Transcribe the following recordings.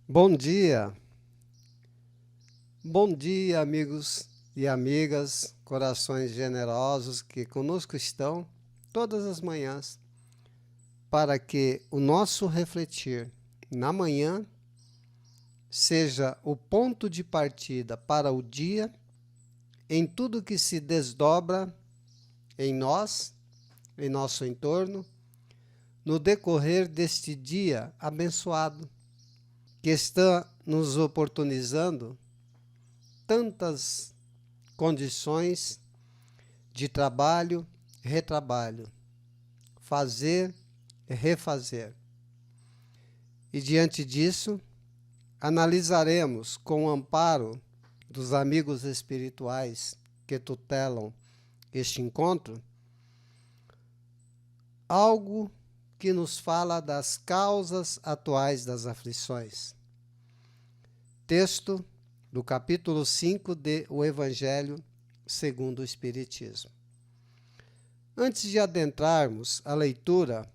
Bom dia! Bom dia, amigos e amigas, corações generosos que conosco estão todas as manhãs, para que o nosso refletir na manhã seja o ponto de partida para o dia, em tudo que se desdobra em nós, em nosso entorno, no decorrer deste dia abençoado, que está nos oportunizando tantas condições de trabalho, retrabalho, fazer e refazer. E diante disso, analisaremos com o amparo dos amigos espirituais que tutelam este encontro, algo que nos fala das causas atuais das aflições. Texto do capítulo 5 de O Evangelho segundo o Espiritismo. Antes de adentrarmos a leitura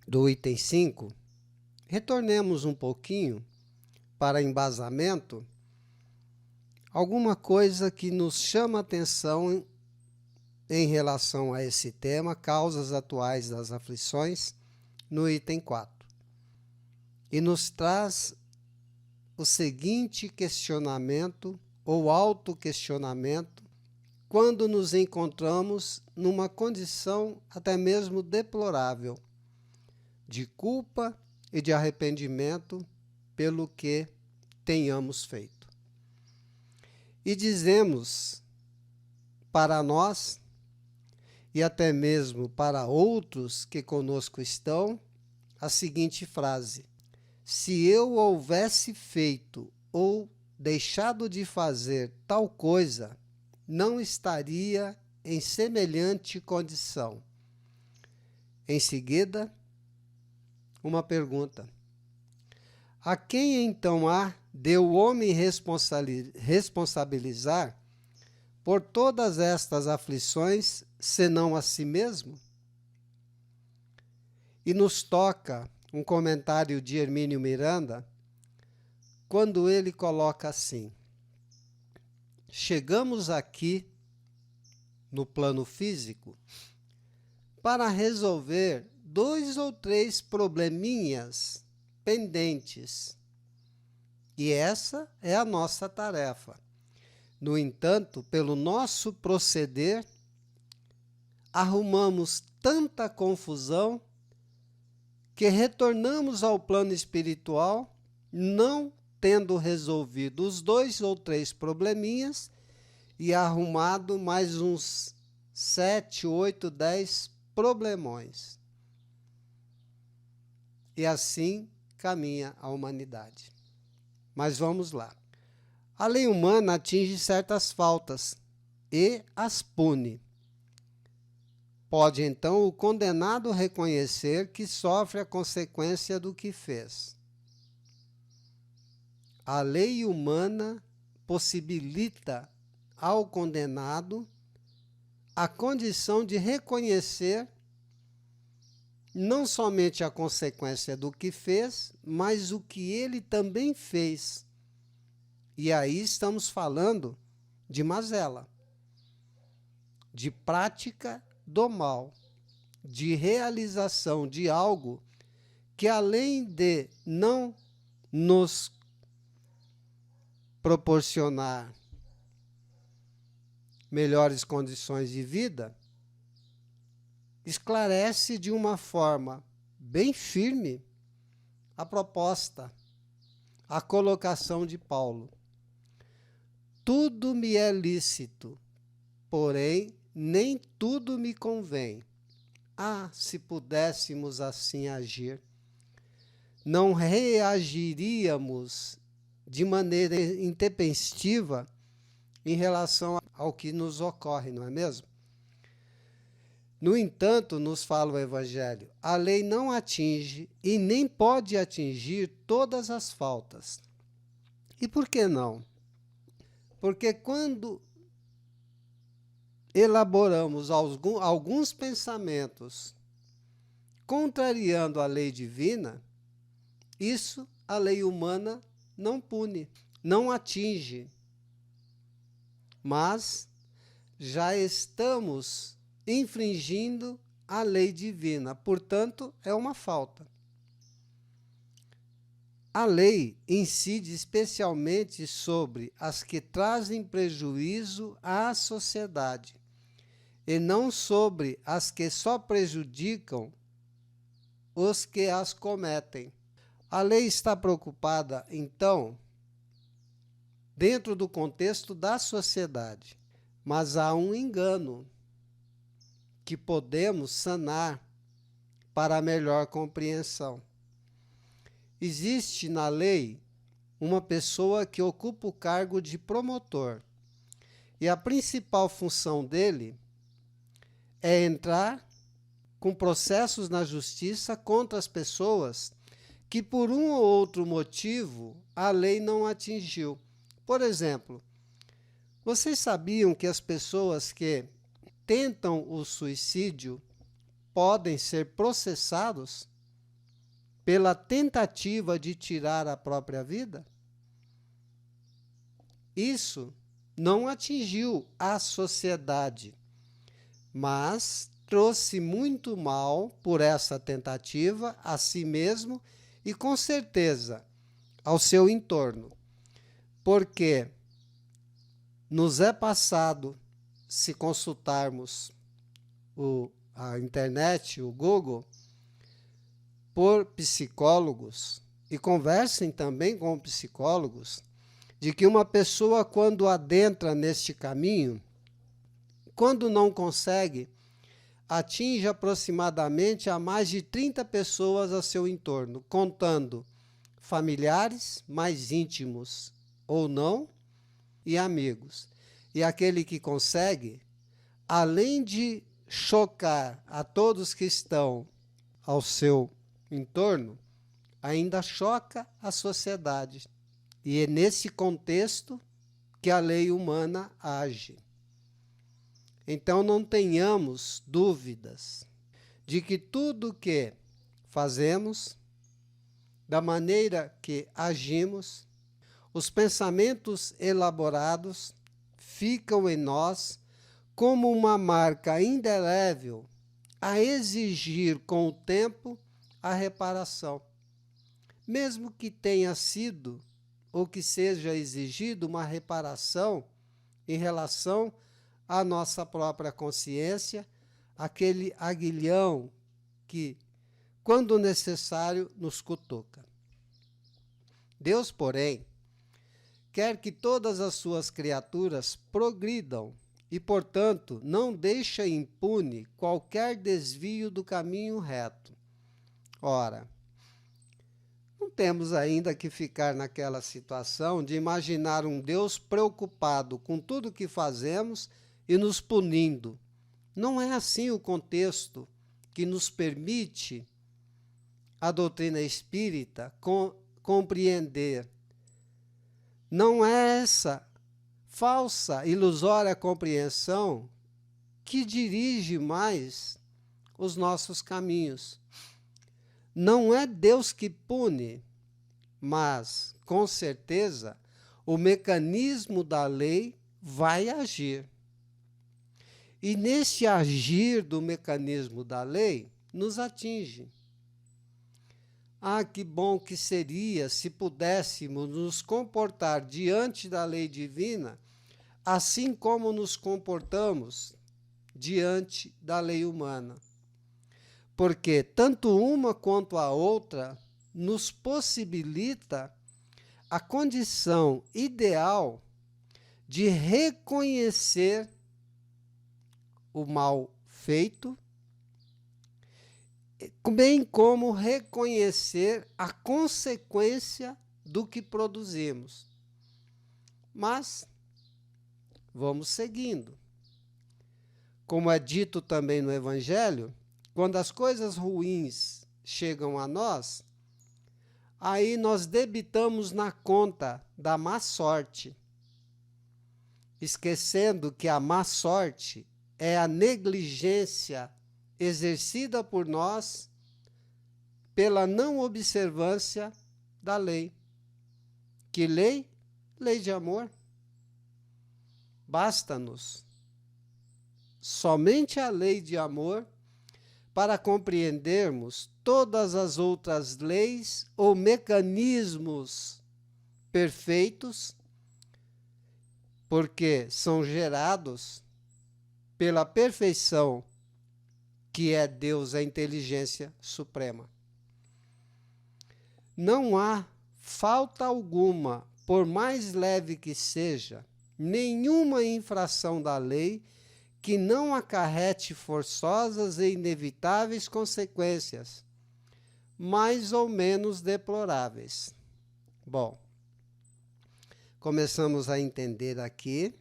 do item 5, retornemos um pouquinho para embasamento alguma coisa que nos chama a atenção em relação a esse tema, causas atuais das aflições, no item 4. E nos traz o seguinte questionamento ou autoquestionamento quando nos encontramos numa condição até mesmo deplorável de culpa e de arrependimento pelo que tenhamos feito. E dizemos para nós e até mesmo para outros que conosco estão a seguinte frase: se eu houvesse feito ou deixado de fazer tal coisa, não estaria em semelhante condição. Em seguida, uma pergunta: a quem então há de o homem responsabilizar por todas estas aflições, senão a si mesmo? E nos toca um comentário de Hermínio Miranda, quando ele coloca assim: chegamos aqui no plano físico para resolver 2 ou 3 probleminhas pendentes. E essa é a nossa tarefa. No entanto, pelo nosso proceder, arrumamos tanta confusão que retornamos ao plano espiritual, não tendo resolvido os 2 ou 3 probleminhas e arrumado mais uns 7, 8, 10 problemões. E assim caminha a humanidade. Mas vamos lá. A lei humana atinge certas faltas e as pune. Pode então o condenado reconhecer que sofre a consequência do que fez. A lei humana possibilita ao condenado a condição de reconhecer não somente a consequência do que fez, mas o que ele também fez. E aí estamos falando de mazela, de prática do mal, de realização de algo que, além de não nos proporcionar melhores condições de vida, esclarece de uma forma bem firme a proposta, a colocação de Paulo. Tudo me é lícito, porém nem tudo me convém. Ah, se pudéssemos assim agir, não reagiríamos de maneira intempestiva em relação ao que nos ocorre, não é mesmo? No entanto, nos fala o Evangelho, a lei não atinge e nem pode atingir todas as faltas. E por que não? Porque quando elaboramos alguns pensamentos contrariando a lei divina, isso a lei humana não pune, não atinge, mas já estamos infringindo a lei divina, portanto, é uma falta. A lei incide especialmente sobre as que trazem prejuízo à sociedade, e não sobre as que só prejudicam os que as cometem. A lei está preocupada, então, dentro do contexto da sociedade, mas há um engano que podemos sanar para a melhor compreensão. Existe na lei uma pessoa que ocupa o cargo de promotor, e a principal função dele é entrar com processos na justiça contra as pessoas que, por um ou outro motivo, a lei não atingiu. Por exemplo, vocês sabiam que as pessoas que tentam o suicídio podem ser processados pela tentativa de tirar a própria vida? Isso não atingiu a sociedade, mas trouxe muito mal por essa tentativa a si mesmo e, com certeza, ao seu entorno. Porque nos é passado, se consultarmos a internet, o Google, por psicólogos, e conversem também com psicólogos, de que uma pessoa, quando adentra neste caminho, quando não consegue, atinge aproximadamente a mais de 30 pessoas a seu entorno, contando familiares mais íntimos ou não, e amigos. E aquele que consegue, além de chocar a todos que estão ao seu entorno, ainda choca a sociedade. E é nesse contexto que a lei humana age. Então não tenhamos dúvidas de que tudo que fazemos, da maneira que agimos, os pensamentos elaborados ficam em nós como uma marca indelével a exigir com o tempo a reparação. Mesmo que tenha sido ou que seja exigido uma reparação em relação à nossa própria consciência, aquele aguilhão que, quando necessário, nos cutuca. Deus, porém, quer que todas as suas criaturas progridam e, portanto, não deixa impune qualquer desvio do caminho reto. Ora, não temos ainda que ficar naquela situação de imaginar um Deus preocupado com tudo que fazemos e nos punindo. Não é assim o contexto que nos permite a doutrina espírita compreender. Não é essa falsa, ilusória compreensão que dirige mais os nossos caminhos. Não é Deus que pune, mas, com certeza, o mecanismo da lei vai agir. E nesse agir do mecanismo da lei, nos atinge. Ah, que bom que seria se pudéssemos nos comportar diante da lei divina, assim como nos comportamos diante da lei humana. Porque tanto uma quanto a outra nos possibilita a condição ideal de reconhecer o mal feito, bem como reconhecer a consequência do que produzimos. Mas vamos seguindo. Como é dito também no Evangelho, quando as coisas ruins chegam a nós, aí nós debitamos na conta da má sorte, esquecendo que a má sorte é a negligência exercida por nós pela não observância da lei. Que lei? Lei de amor. Basta-nos somente a lei de amor para compreendermos todas as outras leis ou mecanismos perfeitos, porque são gerados pela perfeição que é Deus, a inteligência suprema. Não há falta alguma, por mais leve que seja, nenhuma infração da lei que não acarrete forçosas e inevitáveis consequências, mais ou menos deploráveis. Bom, começamos a entender aqui,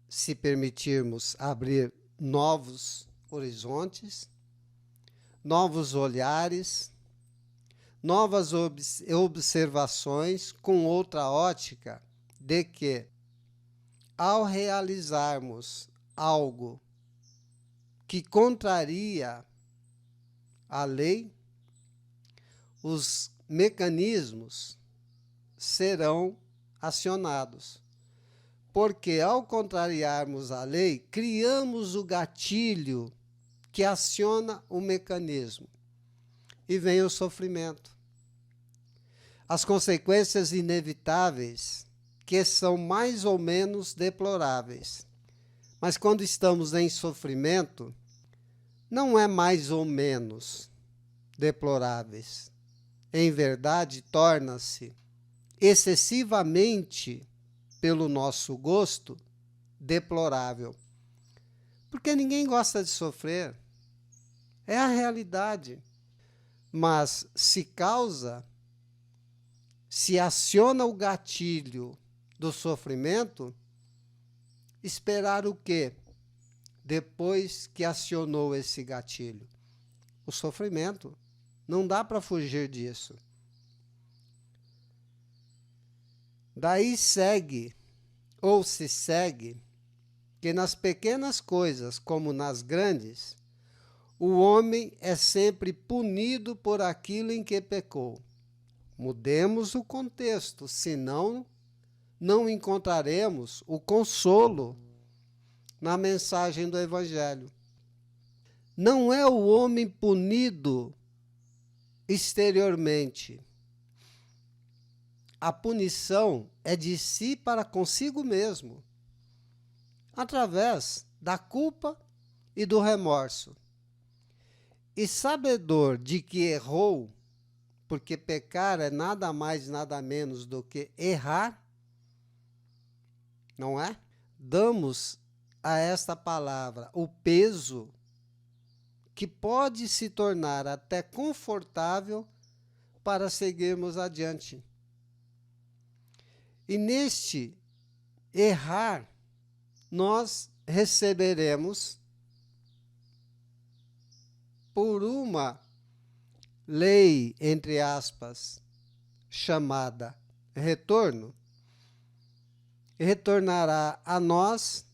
se permitirmos abrir novos horizontes, novos olhares, novas observações com outra ótica de que, ao realizarmos algo que contraria a lei, os mecanismos serão acionados. Porque, ao contrariarmos a lei, criamos o gatilho que aciona o mecanismo. E vem o sofrimento. As consequências inevitáveis, que são mais ou menos deploráveis. Mas quando estamos em sofrimento, não é mais ou menos deploráveis. Em verdade, torna-se excessivamente, pelo nosso gosto, deplorável. Porque ninguém gosta de sofrer. É a realidade. Mas se aciona o gatilho do sofrimento, esperar o quê? Depois que acionou esse gatilho? O sofrimento. Não dá para fugir disso. Daí segue, ou se segue, que nas pequenas coisas como nas grandes, o homem é sempre punido por aquilo em que pecou. Mudemos o contexto, senão não encontraremos o consolo na mensagem do Evangelho. Não é o homem punido exteriormente. A punição é de si para consigo mesmo, através da culpa e do remorso. E sabedor de que errou, porque pecar é nada mais, nada menos do que errar, não é? Damos a esta palavra o peso que pode se tornar até confortável para seguirmos adiante. E neste errar, nós receberemos, por uma lei, entre aspas, chamada retorno, retornará a nós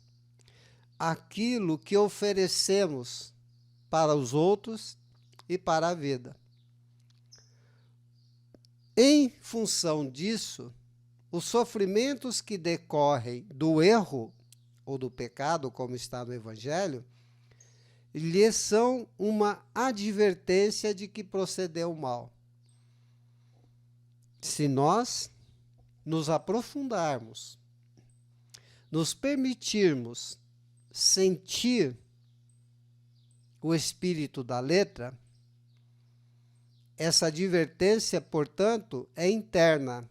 aquilo que oferecemos para os outros e para a vida. Em função disso, os sofrimentos que decorrem do erro ou do pecado, como está no Evangelho, lhes são uma advertência de que procedeu mal. Se nós nos aprofundarmos, nos permitirmos sentir o espírito da letra, essa advertência, portanto, é interna,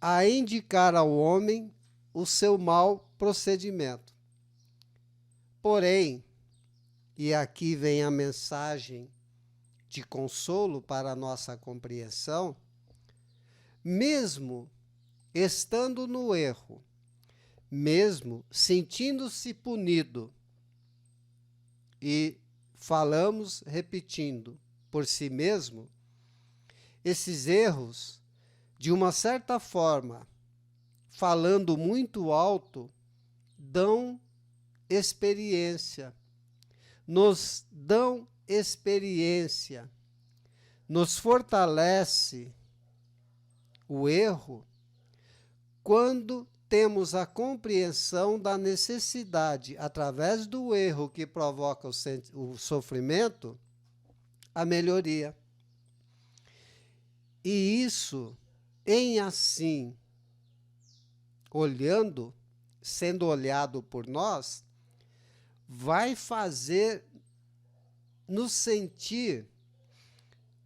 a indicar ao homem o seu mau procedimento. Porém, e aqui vem a mensagem de consolo para a nossa compreensão, mesmo estando no erro, mesmo sentindo-se punido, e falamos repetindo por si mesmo, esses erros, de uma certa forma, falando muito alto, dão experiência, nos dão experiência, nos fortalece o erro quando temos a compreensão da necessidade, através do erro que provoca o sofrimento, a melhoria. E isso, em assim, olhando, sendo olhado por nós, vai fazer nos sentir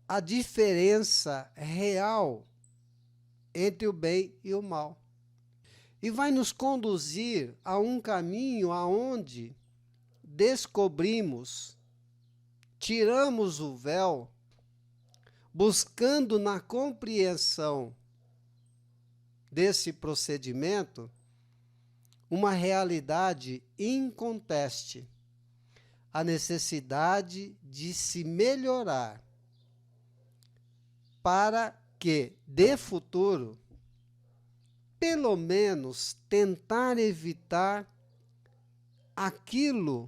a diferença real entre o bem e o mal. E vai nos conduzir a um caminho aonde descobrimos, tiramos o véu, buscando na compreensão desse procedimento uma realidade inconteste, a necessidade de se melhorar para que, de futuro, pelo menos tentar evitar aquilo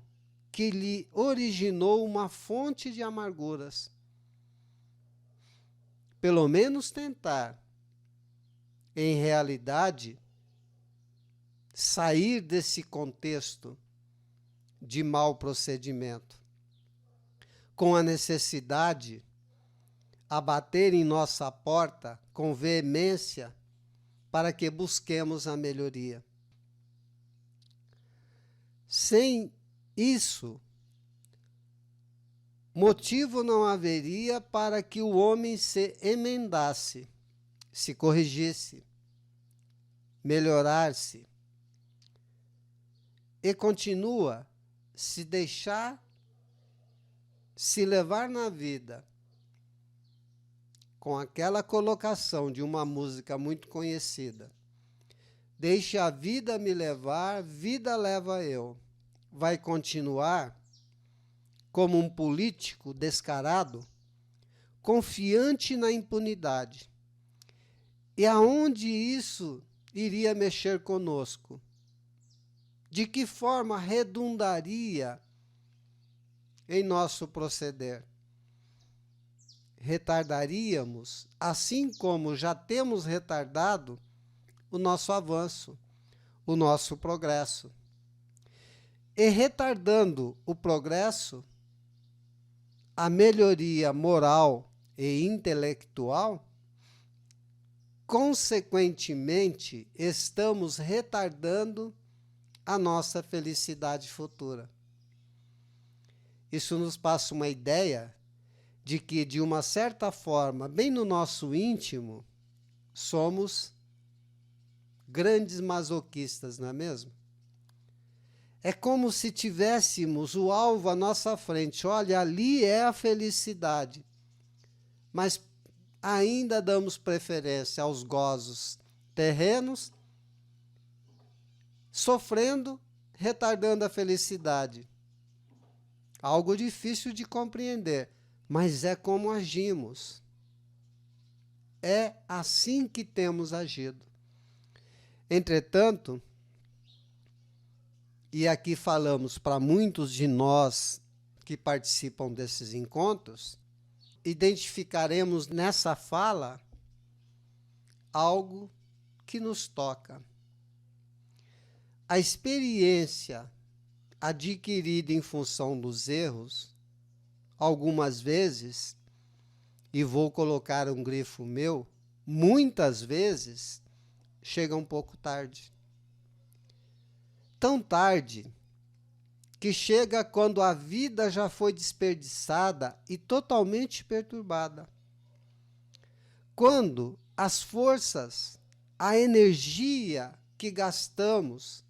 que lhe originou uma fonte de amarguras. Pelo menos tentar, em realidade, sair desse contexto de mau procedimento, com a necessidade a bater em nossa porta com veemência para que busquemos a melhoria. Sem isso, motivo não haveria para que o homem se emendasse, se corrigisse, melhorar-se, e continua se deixar se levar na vida com aquela colocação de uma música muito conhecida: deixe a vida me levar, vida leva eu. Vai continuar como um político descarado, confiante na impunidade. E aonde isso iria mexer conosco? De que forma redundaria em nosso proceder? Retardaríamos, assim como já temos retardado, o nosso avanço, o nosso progresso. E retardando o progresso, a melhoria moral e intelectual, consequentemente, estamos retardando a nossa felicidade futura. Isso nos passa uma ideia de que, de uma certa forma, bem no nosso íntimo, somos grandes masoquistas, não é mesmo? É como se tivéssemos o alvo à nossa frente. Olha, ali é a felicidade. Mas ainda damos preferência aos gozos terrenos, sofrendo, retardando a felicidade. Algo difícil de compreender, mas é como agimos. É assim que temos agido. Entretanto, e aqui falamos para muitos de nós que participam desses encontros, identificaremos nessa fala algo que nos toca. A experiência adquirida em função dos erros, algumas vezes, e vou colocar um grifo meu, muitas vezes, chega um pouco tarde. Tão tarde que chega quando a vida já foi desperdiçada e totalmente perturbada. Quando as forças, a energia que gastamos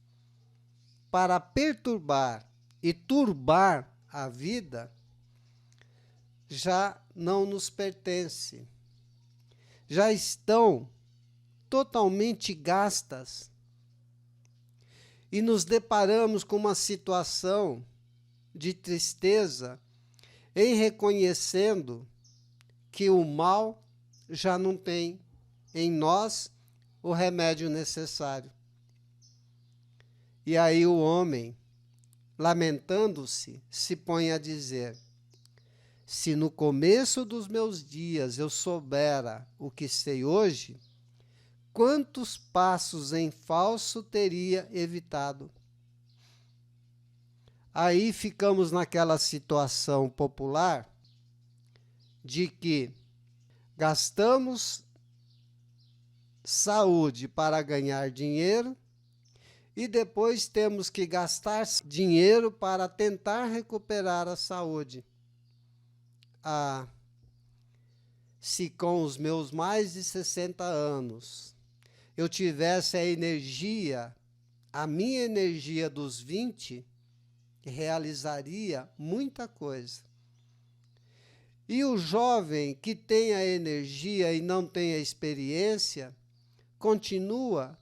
para perturbar e turbar a vida já não nos pertence. Já estão totalmente gastas. E nos deparamos com uma situação de tristeza em reconhecendo que o mal já não tem em nós o remédio necessário. E aí o homem, lamentando-se, se põe a dizer: Se no começo dos meus dias eu soubera o que sei hoje, quantos passos em falso teria evitado? Aí ficamos naquela situação popular de que gastamos saúde para ganhar dinheiro e depois temos que gastar dinheiro para tentar recuperar a saúde. Ah, se com os meus mais de 60 anos eu tivesse a energia, a minha energia dos 20, realizaria muita coisa. E o jovem que tem a energia e não tem a experiência, continua,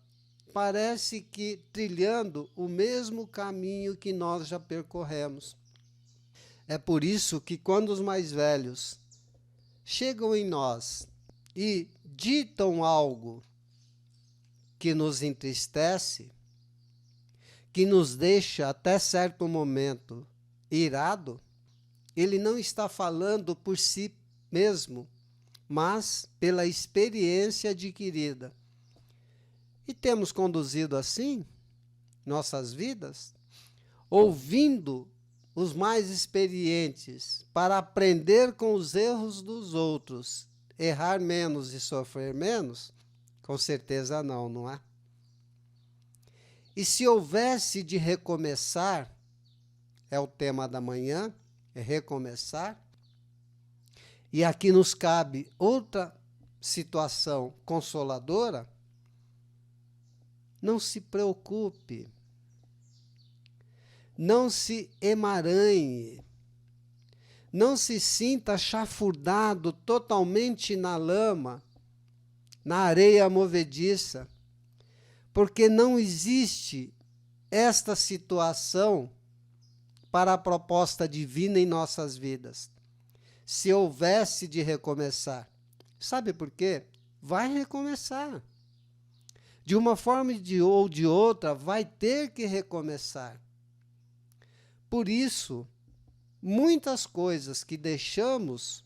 parece que trilhando o mesmo caminho que nós já percorremos. É por isso que quando os mais velhos chegam em nós e ditam algo que nos entristece, que nos deixa até certo momento irado, ele não está falando por si mesmo, mas pela experiência adquirida. E temos conduzido assim nossas vidas, ouvindo os mais experientes para aprender com os erros dos outros, errar menos e sofrer menos? Com certeza não, não é? E se houvesse de recomeçar, é o tema da manhã, é recomeçar, e aqui nos cabe outra situação consoladora, não se preocupe, não se emaranhe, não se sinta chafurdado totalmente na lama, na areia movediça, porque não existe esta situação para a proposta divina em nossas vidas. Se houvesse de recomeçar, sabe por quê? Vai recomeçar. De uma forma ou de outra, vai ter que recomeçar. Por isso, muitas coisas que deixamos,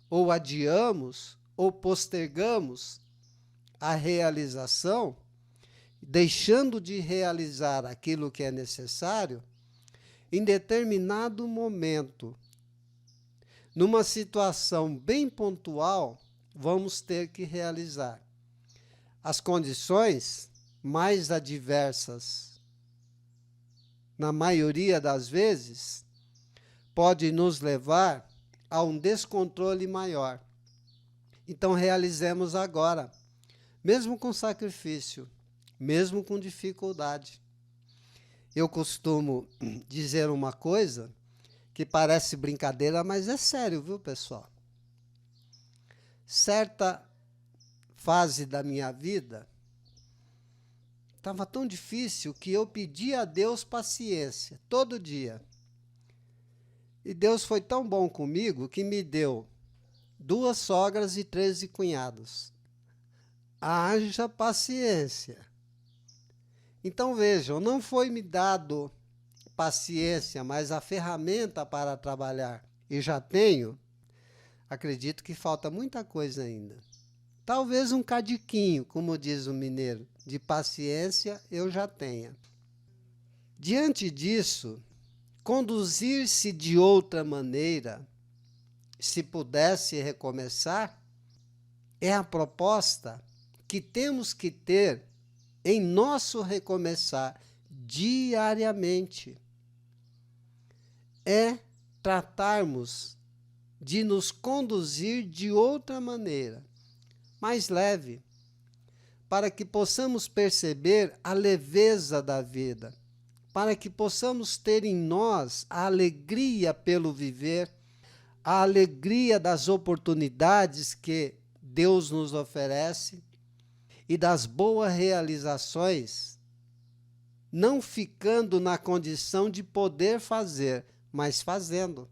ou adiamos, ou postergamos a realização, deixando de realizar aquilo que é necessário, em determinado momento, numa situação bem pontual, vamos ter que realizar. As condições mais adversas, na maioria das vezes, pode nos levar a um descontrole maior. Então realizemos agora, mesmo com sacrifício, mesmo com dificuldade. Eu costumo dizer uma coisa que parece brincadeira, mas é sério, viu, pessoal? Certa fase da minha vida estava tão difícil que eu pedi a Deus paciência todo dia. E Deus foi tão bom comigo que me deu 2 sogras e 13 cunhados. Haja paciência. Então vejam, não foi me dado paciência, mas a ferramenta para trabalhar. E já tenho, acredito que falta muita coisa ainda. Talvez um cadiquinho, como diz o mineiro, de paciência eu já tenha. Diante disso, conduzir-se de outra maneira, se pudesse recomeçar, é a proposta que temos que ter em nosso recomeçar diariamente. É tratarmos de nos conduzir de outra maneira, mais leve, para que possamos perceber a leveza da vida, para que possamos ter em nós a alegria pelo viver, a alegria das oportunidades que Deus nos oferece e das boas realizações, não ficando na condição de poder fazer, mas fazendo.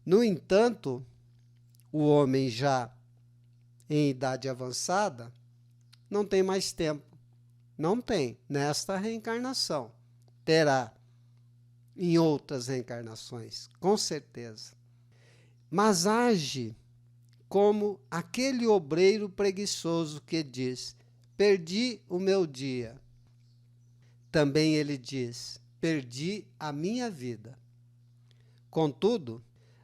No entanto, o homem já em idade avançada não tem mais tempo. Não tem nesta reencarnação. Terá em outras reencarnações, com certeza. mas age como aquele obreiro preguiçoso que diz: perdi o meu dia. Também ele diz: perdi a minha vida. Contudo,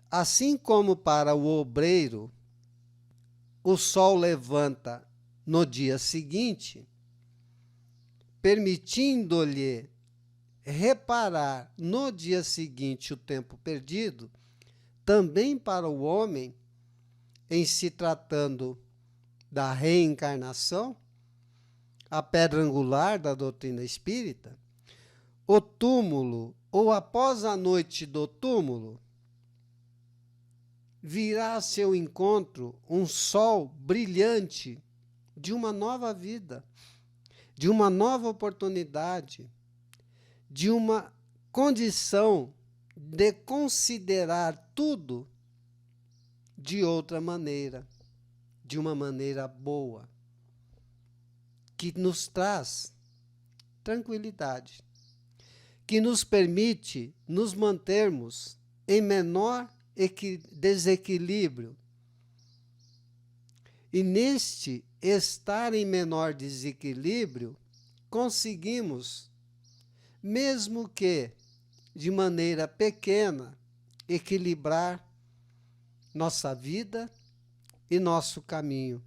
assim como para o obreiro o sol levanta no dia seguinte, permitindo-lhe reparar no dia seguinte o tempo perdido, também para o homem, em se tratando da reencarnação, a pedra angular da doutrina espírita, o túmulo, ou após a noite do túmulo, virá a seu encontro um sol brilhante de uma nova vida, de uma nova oportunidade, de uma condição de considerar tudo de outra maneira, de uma maneira boa, que nos traz tranquilidade, que nos permite nos mantermos em menor desequilíbrio. E neste estar em menor desequilíbrio, conseguimos, mesmo que de maneira pequena, equilibrar nossa vida e nosso caminho.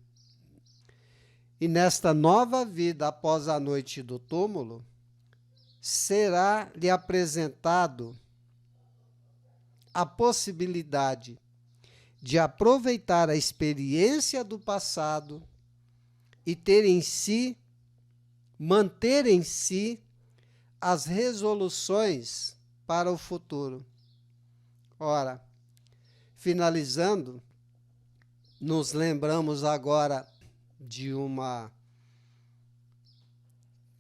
E nesta nova vida após a noite do túmulo, será-lhe apresentado a possibilidade de aproveitar a experiência do passado e ter em si, manter em si as resoluções para o futuro. Ora, finalizando, nos lembramos agora de uma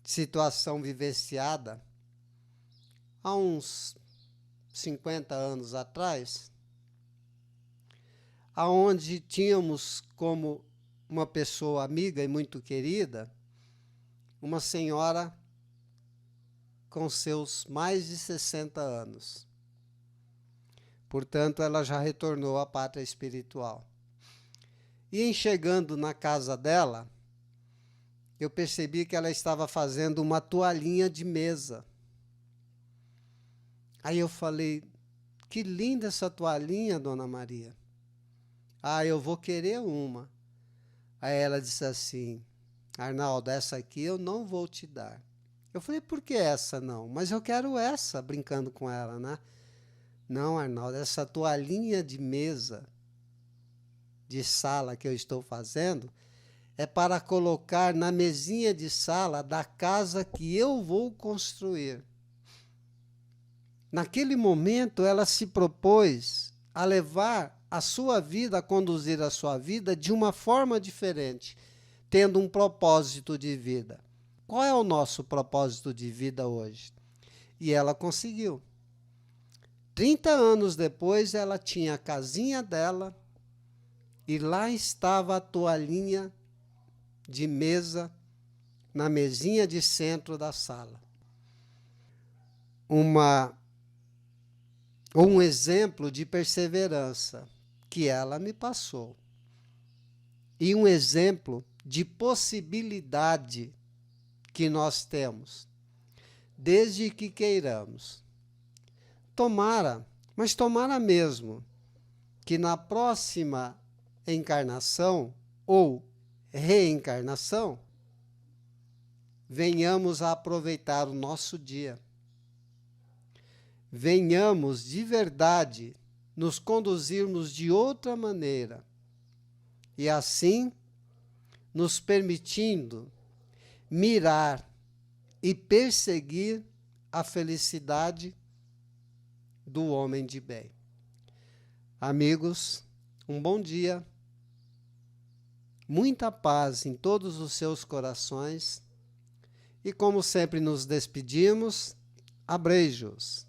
situação vivenciada há uns 50 anos atrás, aonde tínhamos como uma pessoa amiga e muito querida, uma senhora com seus mais de 60 anos. Portanto, ela já retornou à pátria espiritual. E em chegando na casa dela, eu percebi que ela estava fazendo uma toalhinha de mesa. Aí eu falei: que linda essa toalhinha, Dona Maria. Ah, eu vou querer uma. Aí ela disse assim: Arnaldo, essa aqui eu não vou te dar. Eu falei: por que essa não? Mas eu quero essa, brincando com ela, né? Não, Arnaldo, essa toalhinha de mesa, de sala que eu estou fazendo, é para colocar na mesinha de sala da casa que eu vou construir. Naquele momento, ela se propôs a levar a sua vida, a conduzir a sua vida de uma forma diferente, tendo um propósito de vida. Qual é o nosso propósito de vida hoje? E ela conseguiu. 30 anos depois, ela tinha a casinha dela e lá estava a toalhinha de mesa na mesinha de centro da sala. Um exemplo de perseverança que ela me passou. E um exemplo de possibilidade que nós temos, desde que queiramos. Tomara, mas tomara mesmo, que na próxima encarnação ou reencarnação, venhamos a aproveitar o nosso dia. Venhamos de verdade nos conduzirmos de outra maneira e assim nos permitindo mirar e perseguir a felicidade do homem de bem. Amigos, um bom dia, muita paz em todos os seus corações e, como sempre nos despedimos, abreijos.